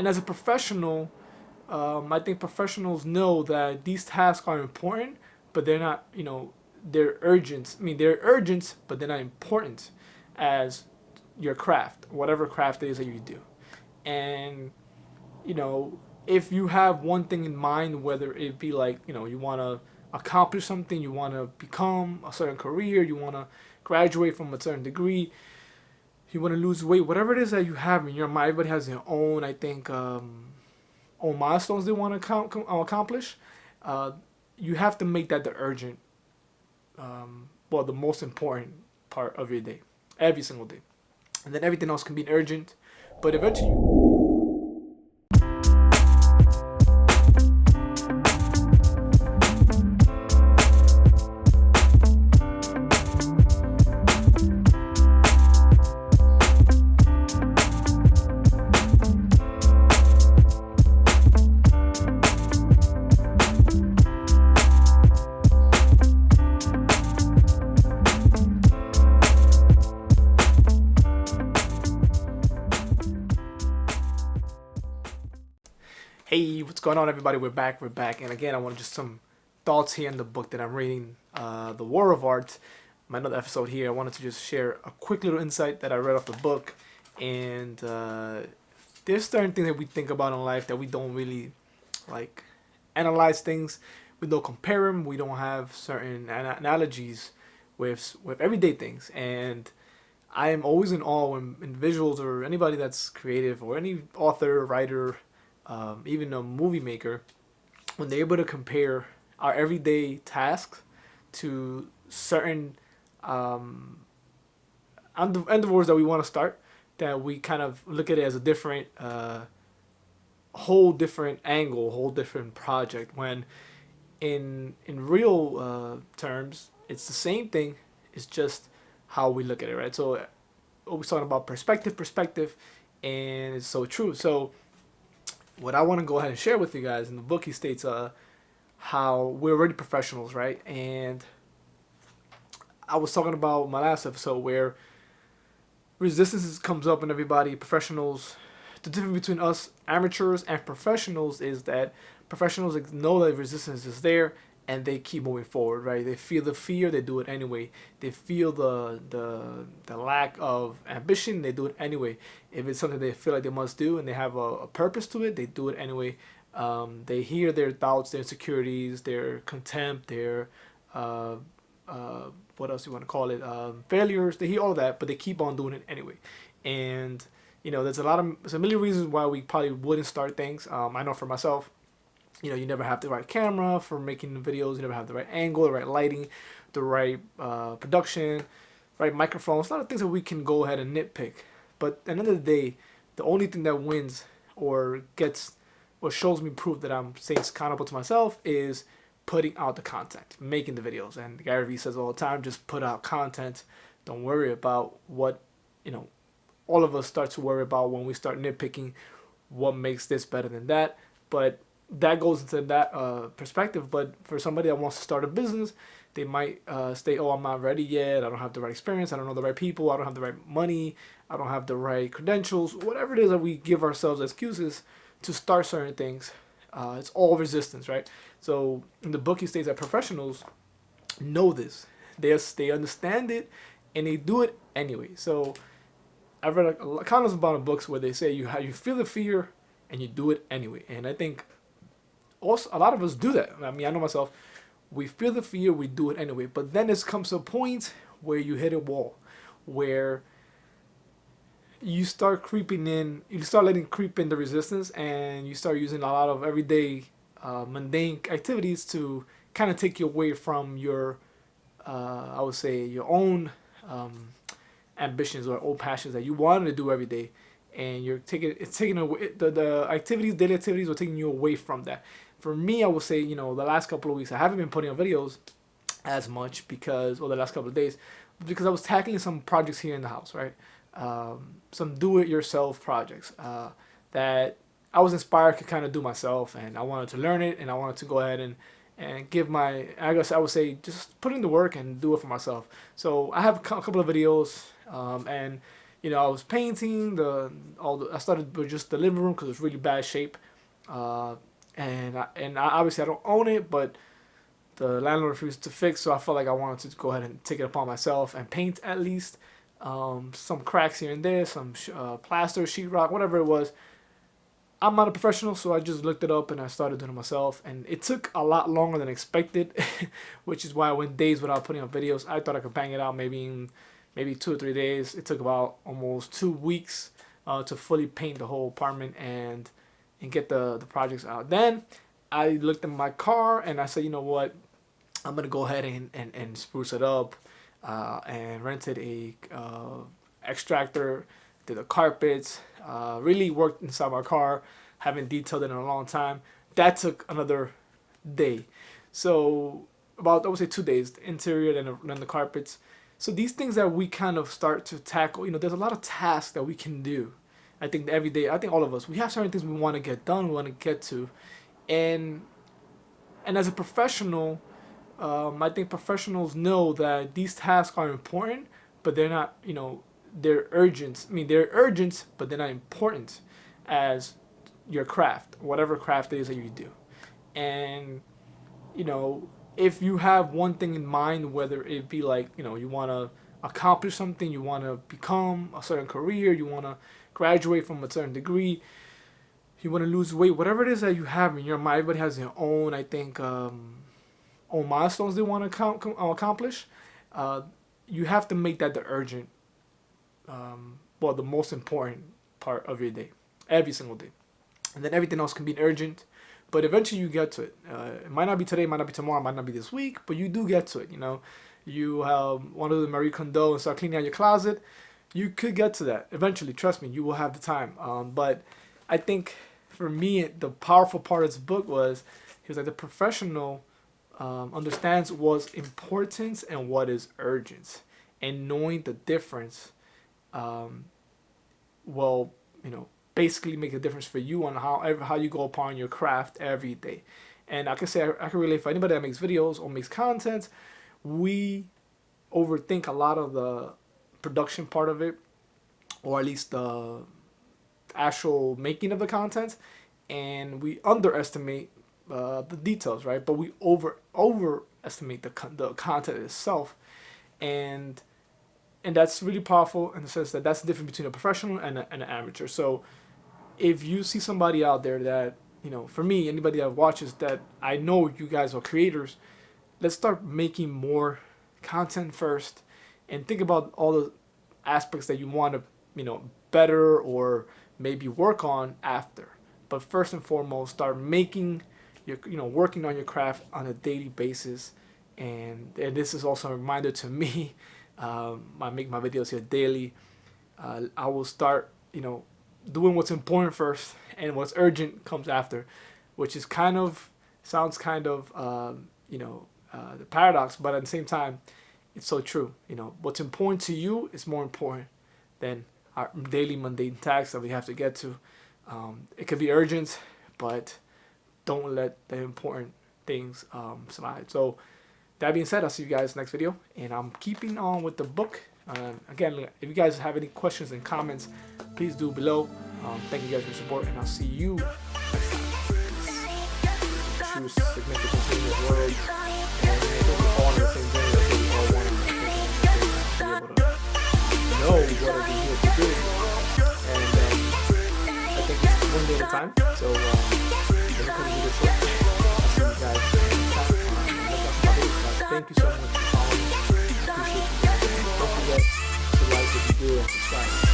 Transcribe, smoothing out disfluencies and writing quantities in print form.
And as a professional, I think professionals know that these tasks are important, but they're not, they're urgent. I mean, they're urgent, but they're not important as your craft, whatever craft it is that you do. And, you know, if you have one thing in mind, whether it be like, you want to accomplish something, you want to become a certain career, you want to graduate from a certain degree, you want to lose weight, whatever it is that you have in your mind, everybody has their own, I think, own milestones they want to accomplish. Uh, you have to make that the urgent, well, the most important part of your day, every single day. And then everything else can be urgent, but eventually. Hey, what's going on, everybody? We're back. We're back. And again, I want just some thoughts here in the book that I'm reading, The War of Art. My another episode here. I wanted to just share a quick little insight that I read off the book. And there's certain things that we think about in life that we don't really like analyze things. We don't compare them. We don't have certain analogies with everyday things. And I am always in awe when individuals or anybody that's creative or any author, writer, even a movie maker, when they're able to compare our everyday tasks to certain endeavors that we want to start, that we kind of look at it as a different, whole different angle, whole different project. When in real terms, it's the same thing. It's just how we look at it, right? So, we're talking about perspective, and it's so true. So what I want to go ahead and share with you guys in the book, he states how we're already professionals, right? And I was talking about my last episode where resistance comes up in everybody, professionals. The difference between us amateurs and professionals is that professionals know that resistance is there and they keep moving forward, right? They feel the fear, they do it anyway. They feel the lack of ambition, they do it anyway. If it's something they feel like they must do and they have a purpose to it, they do it anyway. They hear their doubts, their insecurities, their contempt, their uh, what else you want to call it, failures. They hear all of that, but they keep on doing it anyway. And there's a million reasons why we probably wouldn't start things. I know for myself, you never have the right camera for making the videos. You never have the right angle, the right lighting, the right production, right microphones. A lot of things that we can go ahead and nitpick. But at the end of the day, the only thing that wins or gets or shows me proof that I'm staying accountable to myself is putting out the content, making the videos. And Gary Vee says all the time, just put out content. Don't worry about what, all of us start to worry about when we start nitpicking what makes this better than that. But that goes into that perspective. But for somebody that wants to start a business, they might say, oh, I'm not ready yet. I don't have the right experience. I don't know the right people. I don't have the right money. I don't have the right credentials. Whatever it is that we give ourselves excuses to start certain things, it's all resistance, right? So in the book, he states that professionals know this. They understand it, and they do it anyway. So I've read a countless amount of books where they say you feel the fear and you do it anyway. And I think also a lot of us do that. I mean, I know myself. We feel the fear, we do it anyway. But then it comes to a point where you hit a wall, where you start creeping in, you start letting creep in the resistance, and you start using a lot of everyday mundane activities to kind of take you away from your, I would say, your own ambitions or old passions that you wanted to do every day, and it's taking away the activities, daily activities are taking you away from that. For me, I would say, the last couple of weeks I haven't been putting on videos as much or the last couple of days, because I was tackling some projects here in the house, right? Some do-it-yourself projects that I was inspired to kind of do myself, and I wanted to learn it, and I wanted to go ahead and give I guess I would say, just put in the work and do it for myself. So I have a couple of videos, and I was painting I started with just the living room because it was really bad shape, and obviously I don't own it, but the landlord refused to fix, so I felt like I wanted to go ahead and take it upon myself and paint at least some cracks here and there, some plaster, sheetrock, whatever it was. I'm not a professional, so I just looked it up and I started doing it myself. And it took a lot longer than expected, which is why I went days without putting up videos. I thought I could bang it out maybe in 2 or 3 days. It took about almost 2 weeks to fully paint the whole apartment and get the projects out. Then I looked at my car and I said, you know what, I'm gonna go ahead and spruce it up, and rented a extractor, did the carpets, really worked inside my car, haven't detailed it in a long time. That took another day. So about, I would say, 2 days, the interior, then the carpets. So these things that we kind of start to tackle, there's a lot of tasks that we can do. I think every day, I think all of us, we have certain things we want to get done, we want to get to. And as a professional, I think professionals know that these tasks are important, but they're not, they're urgent. I mean, they're urgent, but they're not important as your craft, whatever craft it is that you do. And, if you have one thing in mind, whether it be like, you want to accomplish something, you want to become a certain career, you want to graduate from a certain degree, you want to lose weight, whatever it is that you have in your mind, everybody has their own, I think, own milestones they want to accomplish. You have to make that the urgent, the most important part of your day, every single day. And then everything else can be urgent, but eventually you get to it. It might not be today, might not be tomorrow, might not be this week, but you do get to it. You want to do the Marie Kondo and start cleaning out your closet. You could get to that eventually. Trust me, you will have the time. But I think for me, the powerful part of this book was he was like, the professional understands what's important and what is urgent, and knowing the difference will basically make a difference for you on how you go upon your craft every day. And I can say, I can relate for anybody that makes videos or makes content. We overthink a lot of the production part of it, or at least the actual making of the content, and we underestimate the details, right? But we overestimate the content itself, and that's really powerful in the sense that that's the difference between a professional and an amateur. So if you see somebody out there that, for me, anybody that watches that, I know you guys are creators, let's start making more content first and think about all the aspects that you want to, better or maybe work on after. But first and foremost, start making working on your craft on a daily basis. And this is also a reminder to me. I make my videos here daily. I will start, doing what's important first, and what's urgent comes after, which is sounds kind of the paradox, but at the same time, it's so true. What's important to you is more important than our daily mundane tasks that we have to get to. It could be urgent, but don't let the important things slide. So that being said, I'll see you guys next video, and I'm keeping on with the book. Again, if you guys have any questions and comments, please do below. Thank you guys for your support, and I'll see you next time. True significance in the world, and we're all in the same thing. We all want to be able to know what we're here to do, and I think it's one day at a time. So we're going to do this short. I'll see you guys next time. Thank you so much for following. I appreciate you guys. Don't forget to like if you do and subscribe.